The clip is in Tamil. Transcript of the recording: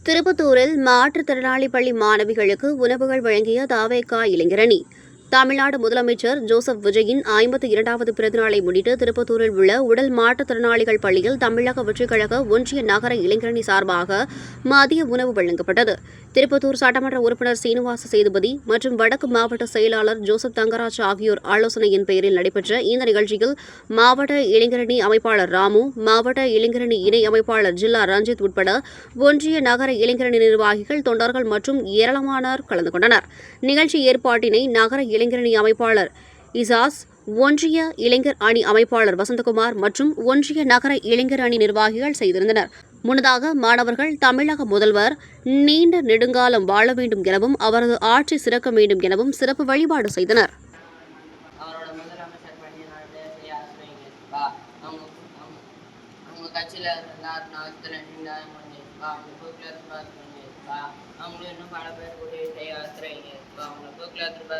திருப்பத்தூரில் மாற்றுத்திறனாளி பள்ளி மாணவிகளுக்கு உணவுகள் வழங்கிய தாவேகா இளைஞரணி. தமிழ்நாடு முதலமைச்சர் ஜோசப் விஜயின் 52வது பிறந்தநாளை முன்னிட்டு திருப்பத்தூரில் உள்ள உடல் மாற்றுத்திறனாளிகள் பள்ளியில் தமிழக வெற்றிக்கழக ஒன்றிய நகர இளைஞரணி சார்பாக மதிய உணவு வழங்கப்பட்டது. திருப்பத்தூர் சட்டமன்ற உறுப்பினர் சீனிவாச சேதுபதி மற்றும் வடக்கு மாவட்ட செயலாளர் ஜோசப் தங்கராஜ் ஆகியோர் ஆலோசனையின் பெயரில் நடைபெற்ற இந்த நிகழ்ச்சியில் மாவட்ட இளைஞரணி அமைப்பாளர் ராமு, மாவட்ட இளைஞரணி இணை அமைப்பாளர் ஜில்லா ரஞ்சித் உட்பட ஒன்றிய நகர இளைஞரணி நிர்வாகிகள், தொண்டர்கள் மற்றும் ஏராளமானோர் கலந்து கொண்டனர். நிகழ்ச்சி ஏற்பாட்டினை நகர இளைஞரணி அமைப்பாளர் இசாஸ், ஒன்றிய இளைஞர் அணி அமைப்பாளர் வசந்தகுமார் மற்றும் ஒன்றிய நகர இளைஞர் அணி நிர்வாகிகள் செய்திருந்தனர். முன்னதாக மாணவர்கள் தமிழக முதல்வர் நீண்ட நெடுங்காலம் வாழ வேண்டும் எனவும் அவரது ஆட்சி சிறக்க வேண்டும் எனவும் சிறப்பு வழிபாடு செய்தனர். அவங்களும் இன்னும் பல பேர் உதவி செய்ய ஆசிரியங்க. அவங்களை போக்குல திரும்ப